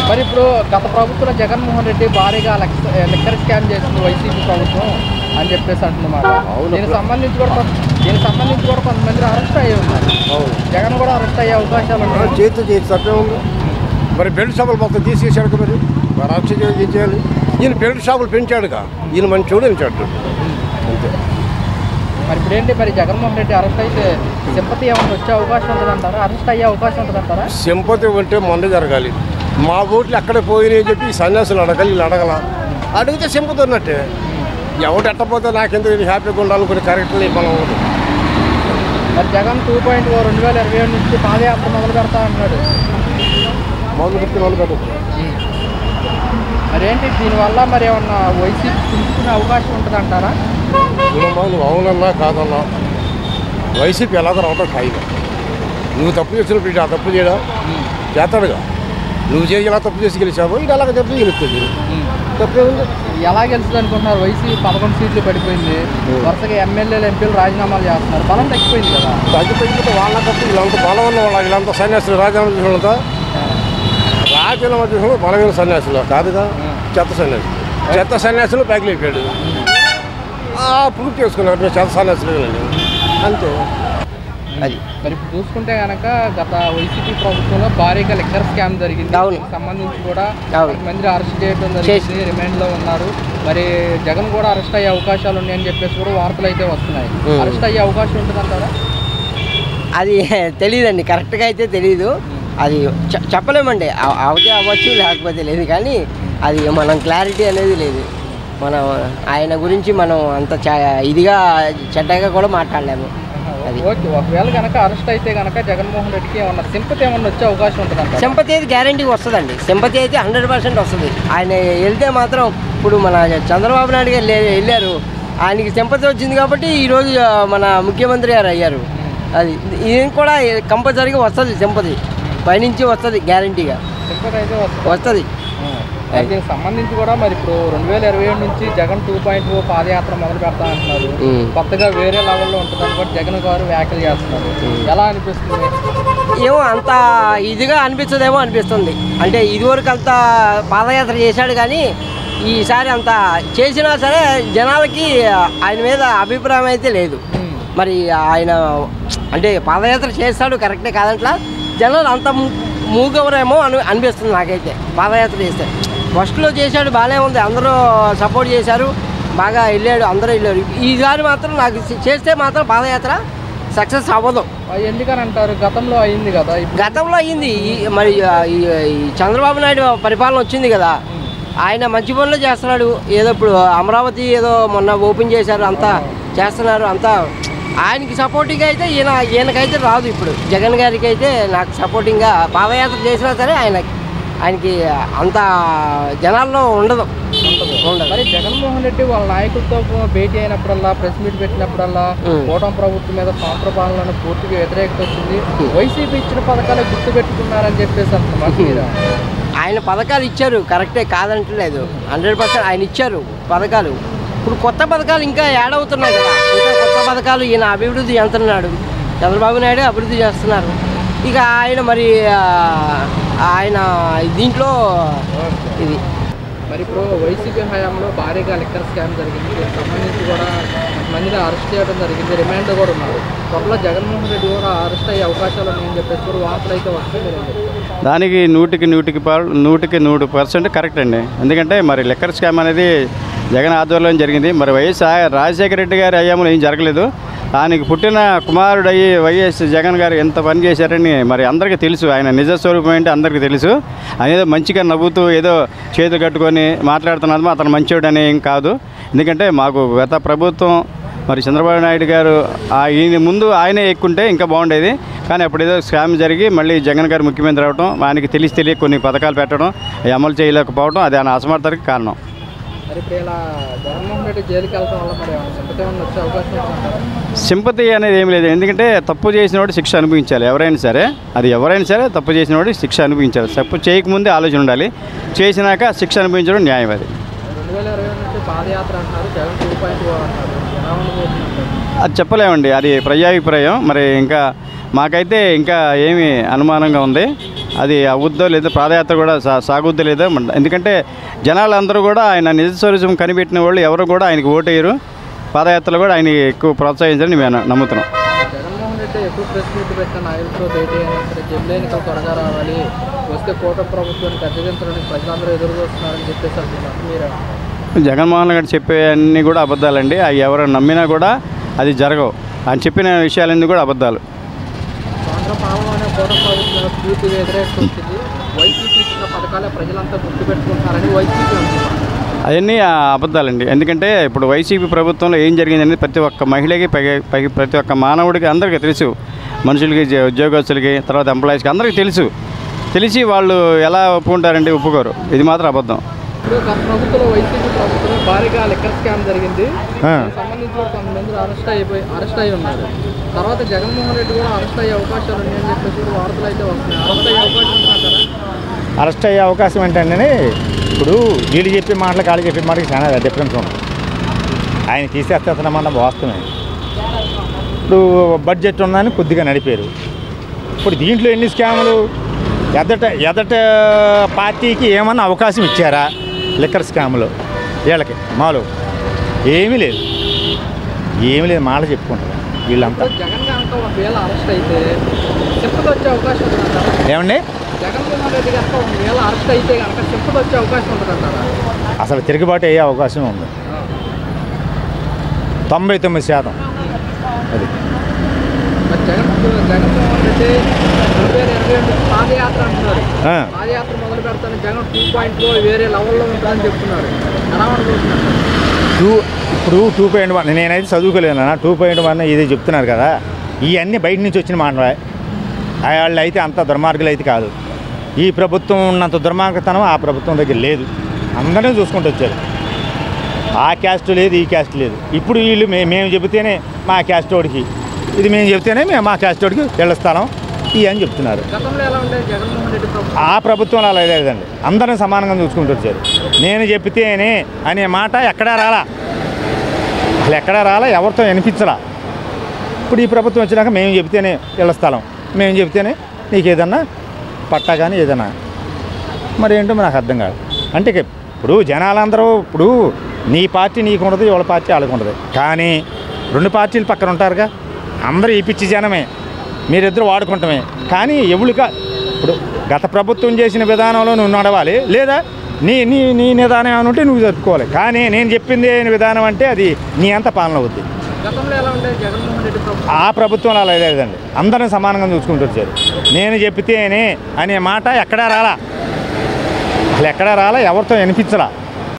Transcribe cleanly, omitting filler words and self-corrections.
మరి ఇప్పుడు గత ప్రభుత్వంలో జగన్మోహన్ రెడ్డి భారీగా లిక్కర్ స్కామ్ చేసింది వైసీపీ ప్రభుత్వం అని చెప్పేసి అంటున్నమాట. దీనికి సంబంధించి కూడా కొంతమంది అరెస్ట్ అయ్యి ఉన్నారు. జగన్ కూడా అరెస్ట్ అయ్యే అవకాశాలు ఉన్నాయి. చేతి తప్పే ఉంది. మరి బెల్ట్ షాపులు మొత్తం తీసేసాడు. మరి అరెస్ట్ చేయాలి. ఈయన బెల్ట్ షాపులు పెంచాడుగా, ఈయన మంచోడు పెంచాడు అంతే. మరి ఇప్పుడు ఏంటి, మరి జగన్మోహన్ రెడ్డి అరెస్ట్ అయితే సింపతి ఏమైనా వచ్చే అవకాశం ఉంటుందంటారా? అరెస్ట్ అయ్యే అవకాశం ఉంటుందంటారా? సింపతి ఉంటే మొన్న జరగాలి. మా ఓట్లు ఎక్కడ పోయినాయి చెప్పి సన్యాసులు అడగాలి, వీళ్ళు అడగల. అడిగితే సింపతి ఉన్నట్టే. ఎవరు ఎట్టపోతే నాకెందుకు హ్యాపీగా ఉండాలనుకుని కరెక్ట్లీ మనం. మరి జగన్ 2.0 2027 నుంచి పాదయాత్ర మొదలు పెడతా అంటున్నాడు. మొదలు పెట్టు. మరి ఏంటి దీనివల్ల మరి ఏమన్నా వైసీపీ పుంజుకునే అవకాశం ఉంటుందంటారా? నువ్వు అవునన్నా కాదన్నా వైసీపీ ఎలాగో రావటం ఖాయిగా. నువ్వు తప్పు చేసినప్పుడు ఆ తప్పు చేయడా చేస్తాడుగా. నువ్వు ఎలా తప్పు చేసి గెలిచావో ఇది అలాగ తప్పు గెలుస్తుంది. తప్పే ఉంది. ఎలా గెలుస్తుంది అనుకుంటున్నారు? వైసీపీ 11 సీట్లు పడిపోయింది. వరుసగా ఎమ్మెల్యేలు ఎంపీలు రాజీనామాలు చేస్తున్నారు. బలం తగ్గిపోయింది కదా. తగ్గిపోయిపోతే వాళ్ళ తప్పు. వీళ్ళంతా బలం ఉన్న వాళ్ళ వీళ్ళంతా సన్యాసులు రాజీనామా చేసినంత రాజీనామా చేసిన బలమైన సన్యాసులు కాదుగా. చెత్త సన్యాసులు ప్యాకిల్ అయిపోయాడు. ప్రూఫ్ చేసుకున్నారు చెత్త సన్యాసులు అంతే. అది మరి ఇప్పుడు చూసుకుంటే కనుక గత వైసీపీ ప్రభుత్వంలో భారీగా లిక్కర్ స్కామ్ జరిగింది. సంబంధించి కూడా మంది అరెస్ట్ చేయడం జరిగింది, రిమాండ్లో ఉన్నారు. మరి జగన్ కూడా అరెస్ట్ అయ్యే అవకాశాలు ఉన్నాయని చెప్పేసి కూడా వార్తలు అయితే వస్తున్నాయి. అరెస్ట్ అయ్యే అవకాశం ఉంటుందంటారా? అది తెలియదండి, కరెక్ట్గా అయితే తెలీదు. అది చెప్పలేమండి. అవతే అవ్వచ్చు, లేకపోతే లేదు. కానీ అది మనం క్లారిటీ అనేది లేదు. మనం ఆయన గురించి మనం అంత ఇదిగా చెడ్డగా కూడా మాట్లాడలేము. అది ఒకవేళ కనుక అరెస్ట్ అయితే కనుక జగన్మోహన్ రెడ్డికి ఏమన్నా సింపతి ఏమన్నా వచ్చే అవకాశం ఉంటుంది? సింపతి అయితే గ్యారంటీగా వస్తుందండి. సింపతి అయితే 100% వస్తుంది. ఆయన వెళ్తే మాత్రం ఇప్పుడు మన చంద్రబాబు నాయుడు గారు వెళ్ళారు, ఆయనకి సింపతి వచ్చింది కాబట్టి ఈరోజు మన ముఖ్యమంత్రి గారు అయ్యారు. అది ఈయన కూడా కంపల్సరీగా వస్తుంది. సింపతి పైనుంచి వస్తుంది గ్యారంటీగా వస్తుంది. దీనికి సంబంధించి కూడా మరి ఇప్పుడు 2027 నుంచి జగన్ 2.0 పాదయాత్ర మొదలు పెడతా అంటున్నారు. కొత్తగా వేరే లెవెల్లో ఉంటుంది అనుకోండి జగన్ గారు వ్యాఖ్యలు చేస్తున్నారు. ఎలా అనిపిస్తుంది? ఏమో అంత ఇదిగా అనిపిస్తుందేమో అనిపిస్తుంది. అంటే ఇదివరకు అంత పాదయాత్ర చేశాడు కానీ ఈసారి అంత చేసినా సరే జనాలకి ఆయన మీద అభిప్రాయం అయితే లేదు. మరి ఆయన అంటే పాదయాత్ర చేస్తాడు కరెక్టే కాదంట్లా, జనాలు అంత మూగవరేమో అనిపిస్తుంది నాకైతే. పాదయాత్ర చేస్తే ఫస్ట్లో చేశాడు బాగానే ఉంది, అందరూ సపోర్ట్ చేశారు, బాగా వెళ్ళాడు, అందరూ వెళ్ళారు. ఈసారి మాత్రం నాకు చేస్తే మాత్రం పాదయాత్ర సక్సెస్ అవ్వదు. ఎందుకని అంటారు? గతంలో అయింది కదా. గతంలో అయ్యింది. మరి చంద్రబాబు నాయుడు పరిపాలన వచ్చింది కదా, ఆయన మంచి పనులు చేస్తున్నాడు. ఏదో ఇప్పుడు అమరావతి ఏదో మొన్న ఓపెన్ చేశారు, అంతా చేస్తున్నారు. అంతా ఆయనకి సపోర్టింగ్గా అయితే ఈయనకైతే రాదు. ఇప్పుడు జగన్ గారికి అయితే నాకు సపోర్టింగ్గా పాదయాత్ర చేసినా సరే ఆయనకి అంత జనాల్లో ఉండదు. మరి జగన్మోహన్ రెడ్డి వాళ్ళ నాయకులతో భేటీ అయినప్పుడల్లా, ప్రెస్ మీట్ పెట్టినప్పుడల్లా కూటమి ప్రభుత్వం మీద సంవత్సర పాలనను పూర్తిగా వ్యతిరేకత వచ్చింది. వైసీపీ ఇచ్చిన పథకాలు గుర్తు పెట్టుకున్నారని చెప్పేసి అంటున్నారు. ఆయన పథకాలు ఇచ్చారు కరెక్టే, కాదంటలేదు. 100% ఆయన ఇచ్చారు పథకాలు. ఇప్పుడు కొత్త పథకాలు ఇంకా యాడ్ అవుతున్నాయి కదా. ఇంకా కొత్త పథకాలు ఈయన అభివృద్ధి చేస్తున్నాడు. చంద్రబాబు నాయుడు అభివృద్ధి చేస్తున్నారు. ఇక ఆయన మరి ఆయన దీంట్లో ఇది మరి ఇప్పుడు వైసీపీ హయాంలో భారీగా లిక్కర్ స్కామ్ జరిగింది. దీనికి సంబంధించి కూడా మందిని అరెస్ట్ చేయడం జరిగింది, రిమాండ్ కూడా ఉన్నారు. త్వరలో జగన్మోహన్ రెడ్డి కూడా అరెస్ట్ అయ్యే అవకాశాలు ఉన్నాయని చెప్పేసి కూడా వార్తలు అయితే వస్తాయి. దానికి 100% కరెక్ట్ అండి. ఎందుకంటే మరి లిక్కర్ స్కామ్ అనేది జగన్ ఆధ్వర్యంలో జరిగింది. మరి రాజశేఖర రెడ్డి గారి హయాంలో ఏం జరగలేదు. దానికి పుట్టిన కుమారుడు అయ్యి వైఎస్ జగన్ గారు ఎంత పని చేశారని మరి అందరికీ తెలుసు. ఆయన నిజస్వరూపం ఏంటి అందరికీ తెలుసు. ఆయన ఏదో మంచిగా నవ్వుతూ ఏదో చేతులు కట్టుకొని మాట్లాడుతున్నది అతను మంచివాడని ఏం కాదు. ఎందుకంటే మాకు గత ప్రభుత్వం మరి చంద్రబాబు నాయుడు గారు ఈయన ముందు ఆయనే ఎక్కుంటే ఇంకా బాగుండేది. కానీ అప్పుడు ఏదో స్కామ్ జరిగి మళ్ళీ జగన్ గారు ముఖ్యమంత్రి అవడం, ఆయనకి తెలియ కొన్ని పథకాలు పెట్టడం, అవి అమలు చేయలేకపోవడం, అది ఆయన అసమర్థతకి కారణం. సింపతి అనేది ఏం లేదు. ఎందుకంటే తప్పు చేసిన వాడు శిక్ష అనుభవించాలి. ఎవరైనా సరే తప్పు చేసిన వాడు శిక్ష అనుభవించాలి. తప్పు చేయకముందే ఆలోచన ఉండాలి, చేసినాక శిక్ష అనుభవించడం న్యాయం. అది చెప్పలేమండి, అది ప్రజాభిప్రాయం. మరి ఇంకా మాకైతే ఇంకా ఏమీ అనుమానంగా ఉంది. అది అవుద్దో లేదో, పాదయాత్ర కూడా సాగుద్దో లేదో. ఎందుకంటే జనాలందరూ కూడా ఆయన నిజ స్వరూపం కనిపెట్టిన వాళ్ళు ఎవరు కూడా ఆయనకి ఓటేయరు. పాదయాత్రలు కూడా ఆయన ఎక్కువ ప్రోత్సహించాలని మేము నమ్ముతున్నాం. జగన్మోహన్ రెడ్డి ఎప్పుడు ప్రెస్ మీట్ పెట్టిన నాయకులతో భేటీ అయినా సరే జమిలీ ఎన్నికలు త్వరగా రావాలి, వస్తే కూటమి ప్రభుత్వాన్ని గద్దెదించడానికి ప్రజలందరూ ఎదురు చూస్తున్నారని చెప్పేసి అంటున్నారు. మీరు జగన్మోహన్ రెడ్డి చెప్పే అన్నీ కూడా అబద్ధాలండి. అవి ఎవరు నమ్మినా కూడా అది జరగవు. ఆయన చెప్పిన విషయాలన్నీ కూడా అబద్ధాలు. కేంద్ర పాలన అనే కూటమి ప్రభుత్వం పూర్తి వ్యతిరేకత వచ్చింది. వైసీపీ ఇచ్చిన పథకాలే ప్రజలంతా గుర్తుపెట్టుకుంటారని వైసీపీ అంటున్నారు. అవన్నీ అబద్ధాలండి. ఎందుకంటే ఇప్పుడు వైసీపీ ప్రభుత్వంలో ఏం జరిగింది అనేది ప్రతి ఒక్క మహిళకి ప్రతి ఒక్క మానవుడికి అందరికీ తెలుసు. మనుషులకి, ఉద్యోగస్తులకి, తర్వాత ఎంప్లాయీస్కి అందరికీ తెలిసి వాళ్ళు ఎలా ఒప్పుకుంటారండి? ఒప్పుకోరు. ఇది మాత్రం అబద్ధం. ఇప్పుడు గత ప్రభుత్వంలో వైసీపీ ప్రభుత్వంలో భారీగా లిక్కర్ స్కామ్ జరిగింది. సంబంధించి కొంతమంది అరెస్ట్ అయి ఉన్నారు. తర్వాత జగన్మోహన్ రెడ్డి కూడా అరెస్ట్ అయ్యే అవకాశాలు ఉన్నాయని చెప్పేసి వార్తలు అయితే వస్తున్నాయి. అరెస్ట్ అయ్యే అవకాశం ఉందంటారా? అరెస్ట్ అయ్యే అవకాశం ఏంటంటే ఇప్పుడు వీళ్ళు చెప్పే మాటలకు వాళ్ళు చెప్పే మాటకి చాలా డిఫరెన్స్ ఉంది. ఆయన తీసేస్తున్నమాట వాస్తవమే. ఇప్పుడు బడ్జెట్ ఉందని కొద్దిగా నడిపారు. ఇప్పుడు దీంట్లో ఎన్ని స్కాములు? ఎదట పార్టీకి ఏమన్నా అవకాశం ఇచ్చారా లిక్కర్ స్కాములో? వీళ్ళకి మాలో ఏమీ లేదు మాట చెప్పుకుంటారు వీళ్ళంతా. జగన్ కనుక ఒకవేళ అరెస్ట్ అయితే సింపతి వచ్చే అవకాశం ఉంటుందంటారా? ఏమండి? జగన్మోహన్ రెడ్డి కనుక ఒకవేళ అరెస్ట్ అయితే కనుక సింపతి వచ్చే అవకాశం ఉంటుందంటారా? అసలు తిరుగుబాటు అయ్యే అవకాశం ఉంది 99%. అది జగన్మోహన్ రెడ్డి 2022 పాదయాత్ర అంటున్నారు. పాదయాత్ర మొదలు పెడతాను జగన్ 2.0 వేరే లెవెల్లో ఉంటుందని చెప్తున్నారు. ఎలా అనుకుంటున్నారు? ఇప్పుడు 2.1 నేనైతే చదువుకోలేను. 2.1 ఇది చెప్తున్నారు కదా. ఇవన్నీ బయట నుంచి వచ్చిన మాటలే. వాళ్ళు అయితే అంత దుర్మార్గులు అయితే కాదు. ఈ ప్రభుత్వం ఉన్నంత దుర్మార్గతనం ఆ ప్రభుత్వం దగ్గర లేదు. అందరినీ చూసుకుంటూ వచ్చారు. ఆ క్యాస్ట్ లేదు, ఈ క్యాస్ట్ లేదు. ఇప్పుడు వీళ్ళు మేము చెబితేనే మా క్యాస్ట్ వాడికి, ఇది మేము చెబితేనే మా క్యాస్ట్ వాడికి ఇళ్ల స్థలం అని చెప్తున్నారు. ఆ ప్రభుత్వంలో అలా లేదండి. అందరినీ సమానంగా చూసుకుంటూ వచ్చారు. నేను చెబితేనే అనే మాట ఎక్కడా రాలా, అసలు ఎక్కడా రాలా, ఎవరితో వినిపించలా. ఇప్పుడు ఈ ప్రభుత్వం వచ్చినాక మేము చెబితేనే ఇళ్ల స్థలం, మేము చెబితేనే నీకు ఏదన్నా పట్టా కానీ ఏదన్నా, మరి ఏంటో నాకు అర్థం కాదు. అంటే ఇప్పుడు జనాలందరూ ఇప్పుడు నీ పార్టీ నీకు ఉండదు, ఎవరి పార్టీ వాళ్ళకు ఉండదు. కానీ రెండు పార్టీలు పక్కన ఉంటారుగా. అందరూ ఈ పిచ్చి జనమే, మీరిద్దరు వాడుకుంటామే. కానీ ఎవరికా ఇప్పుడు గత ప్రభుత్వం చేసిన విధానంలో నువ్వు నడవాలి, లేదా నీ నిదానం ఏమైనా ఉంటే నువ్వు జరుపుకోవాలి. కానీ నేను చెప్పింది విధానం అంటే అది నీ అంత పాలన అవుద్ది. ఆ ప్రభుత్వంలో అలా లేదండి. అందరినీ సమానంగా చూసుకుంటూ వచ్చారు. నేను చెప్తేనే అనే మాట ఎక్కడా రాలా, అసలు ఎక్కడా రాలా, ఎవరితో వినిపించలా.